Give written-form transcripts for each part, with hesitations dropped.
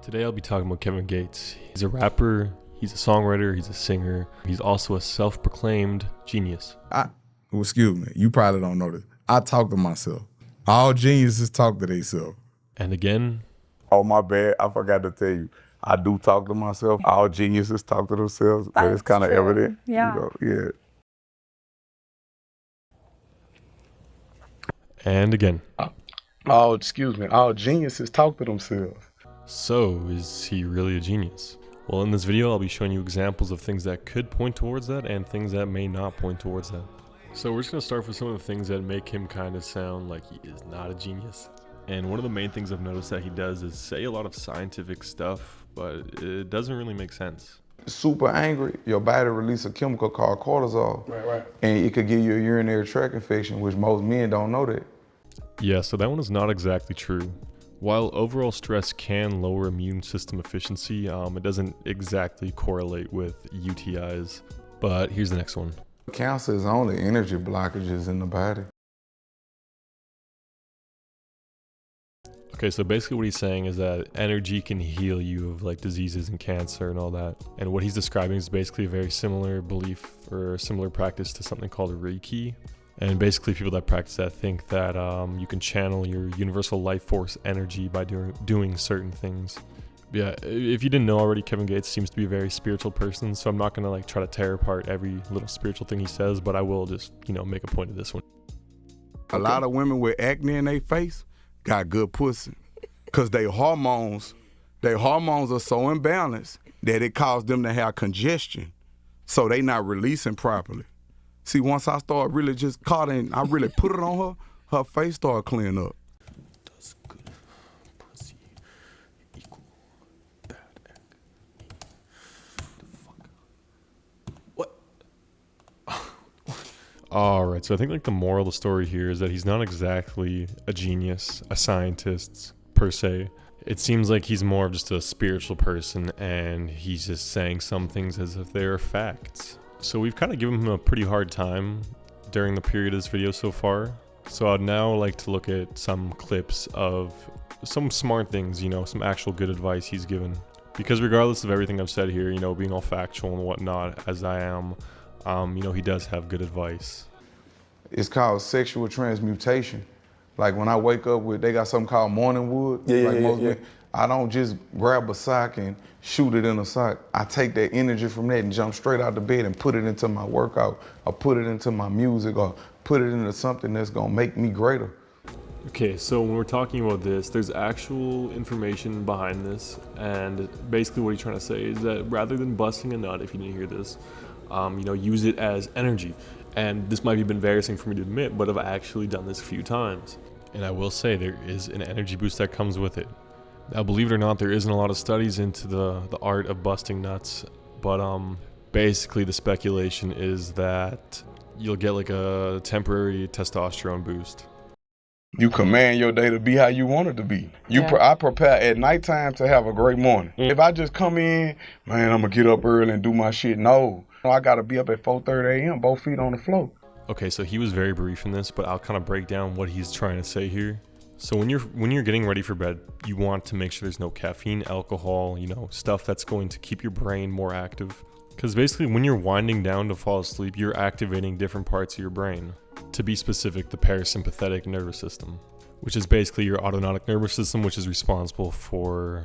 Today I'll be talking about Kevin Gates. He's a rapper, he's a songwriter, he's a singer. He's also a self-proclaimed genius. Excuse me, you probably don't know this. I talk to myself. All geniuses talk to themselves. And again, oh my bad, I forgot to tell you. I do talk to myself. All geniuses talk to themselves, but it's kind of evident. Yeah. You know, yeah. and again. All geniuses talk to themselves. So, is he really a genius? Well, in this video, I'll be showing you examples of things that could point towards that and things that may not point towards that. So we're just going to start with some of the things that make him kind of sound like he is not a genius. And one of the main things I've noticed that he does is say a lot of scientific stuff, but it doesn't really make sense. Super angry, your body releases a chemical called cortisol. Right. And it could give you a urinary tract infection, which most men don't know that. Yeah, so that one is not exactly true. While overall stress can lower immune system efficiency, it doesn't exactly correlate with UTIs. But here's the next one. Cancer is only energy blockages in the body. Okay, so basically what he's saying is that energy can heal you of like diseases and cancer and all that. And what he's describing is basically a very similar belief or a similar practice to something called Reiki. And basically people that practice that think that you can channel your universal life force energy by doing certain things. Yeah, if you didn't know already, Kevin Gates seems to be a very spiritual person, so I'm not gonna like try to tear apart every little spiritual thing he says, but I will just, make a point of this one. A lot of women with acne in their face got good pussy, cause their hormones are so imbalanced that it caused them to have congestion, so they not releasing properly. See, once I start really just caught in, I really put it on her face started clearing up. Does good pussy equal bad acne? The fuck? What? Alright, so I think like the moral of the story here is that he's not exactly a genius, a scientist per se. It seems like he's more of just a spiritual person and he's just saying some things as if they're facts. So we've kind of given him a pretty hard time during the period of this video so far. So I'd now like to look at some clips of some smart things, some actual good advice he's given. Because regardless of everything I've said here, being all factual and whatnot, as I am, he does have good advice. It's called sexual transmutation. Like when I wake up they got something called morning wood. Yeah. I don't just grab a sock and shoot it in a sock. I take that energy from that and jump straight out the bed and put it into my workout, or put it into my music, or put it into something that's gonna make me greater. Okay, so when we're talking about this, there's actual information behind this, and basically what he's trying to say is that rather than busting a nut, if you didn't hear this, use it as energy. And this might be embarrassing for me to admit, but I've actually done this a few times. And I will say there is an energy boost that comes with it. Now, believe it or not, there isn't a lot of studies into the art of busting nuts, but basically the speculation is that you'll get like a temporary testosterone boost. You command your day to be how you want it to be. I prepare at nighttime to have a great morning. If I just come in, man, I'm gonna get up early and do my shit. No, I gotta be up at 4:30 a.m., both feet on the floor. Okay, so he was very brief in this, but I'll kind of break down what he's trying to say here. So when you're getting ready for bed, you want to make sure there's no caffeine, alcohol, stuff that's going to keep your brain more active. Because basically when you're winding down to fall asleep, you're activating different parts of your brain. To be specific, the parasympathetic nervous system, which is basically your autonomic nervous system, which is responsible for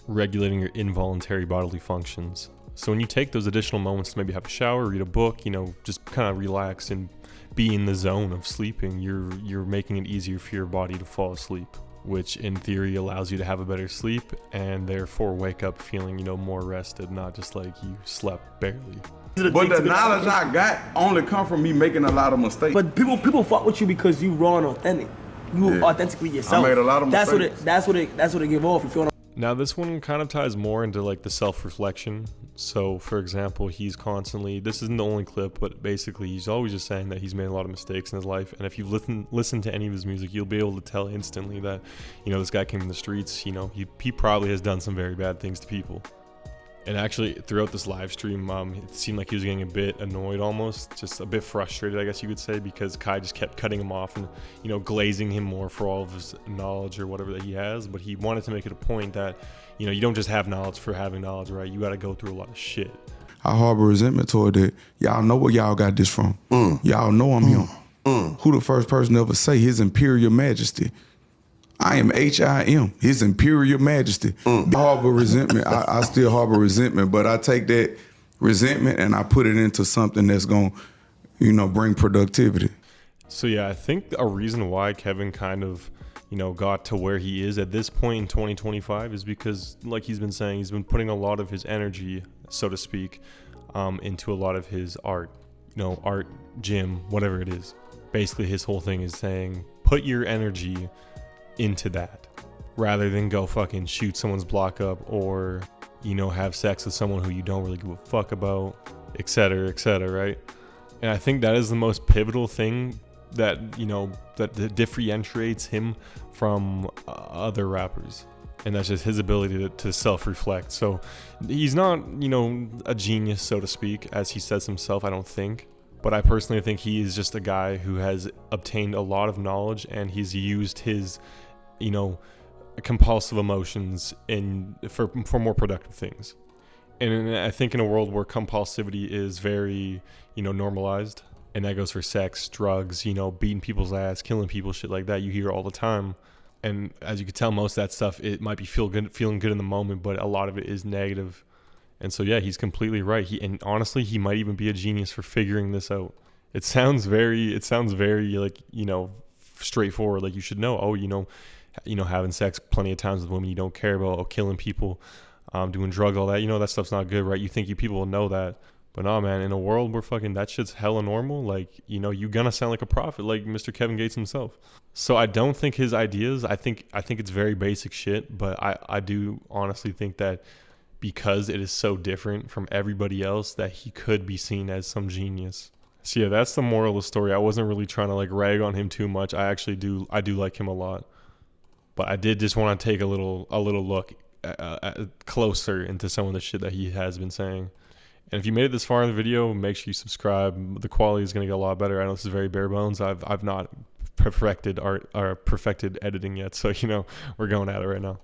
regulating your involuntary bodily functions. So when you take those additional moments to maybe have a shower, read a book, just kind of relax and be in the zone of sleeping, you're making it easier for your body to fall asleep, which in theory allows you to have a better sleep and therefore wake up feeling, more rested, not just like you slept barely. But the knowledge I got only come from me making a lot of mistakes. But people fuck with you because you raw and authentic. You authentically yourself. I made a lot of mistakes. That's what it give off. You feel? Now this one kind of ties more into like the self-reflection. So for example, he's constantly, this isn't the only clip, but basically he's always just saying that he's made a lot of mistakes in his life. And if you listen to any of his music, you'll be able to tell instantly that, this guy came from the streets, he probably has done some very bad things to people. And actually, throughout this live stream, it seemed like he was getting a bit annoyed, almost just a bit frustrated, I guess you could say, because Kai just kept cutting him off and, you know, glazing him more for all of his knowledge or whatever that he has. But he wanted to make it a point that, you know, you don't just have knowledge for having knowledge, right? You got to go through a lot of shit. I harbor resentment toward that. Y'all know where y'all got this from. Y'all know I'm him. Who the first person to ever say His Imperial Majesty? I am HIM, His Imperial Majesty. I harbor resentment. I still harbor resentment, but I take that resentment and I put it into something that's going to, you know, bring productivity. So yeah, I think a reason why Kevin kind of, you know, got to where he is at this point in 2025 is because, like he's been saying, he's been putting a lot of his energy, so to speak, into a lot of his art, you know, art, gym, whatever it is. Basically, his whole thing is saying, put your energy into that rather than go fucking shoot someone's block up or, you know, have sex with someone who you don't really give a fuck about, etc., right? And I think that is the most pivotal thing that, you know, that differentiates him from other rappers. And that's just his ability to self-reflect. So he's not, you know, a genius, so to speak, as he says himself, I don't think. But I personally think he is just a guy who has obtained a lot of knowledge and he's used his, you know, compulsive emotions for more productive things. And I think in a world where compulsivity is very, you know, normalized, and that goes for sex, drugs, you know, beating people's ass, killing people, shit like that, you hear all the time. And as you can tell, most of that stuff, it might be feeling good in the moment, but a lot of it is negative. And so, yeah, he's completely right. And honestly, he might even be a genius for figuring this out. It sounds very like, you know, straightforward. Like you should know, oh, you know, having sex plenty of times with women you don't care about, or killing people, doing drugs, all that, you know, that stuff's not good, right? You think people will know that. But no, man, in a world where fucking that shit's hella normal, like, you know, you're gonna sound like a prophet, like Mr. Kevin Gates himself. So I don't think his ideas, I think it's very basic shit, but I do honestly think that because it is so different from everybody else that he could be seen as some genius. So yeah, that's the moral of the story. I wasn't really trying to like rag on him too much. I do like him a lot. But I did just want to take a little look closer into some of the shit that he has been saying. And if you made it this far in the video, make sure you subscribe. The quality is going to get a lot better. I know this is very bare bones. I've not perfected art or perfected editing yet. So, you know, we're going at it right now.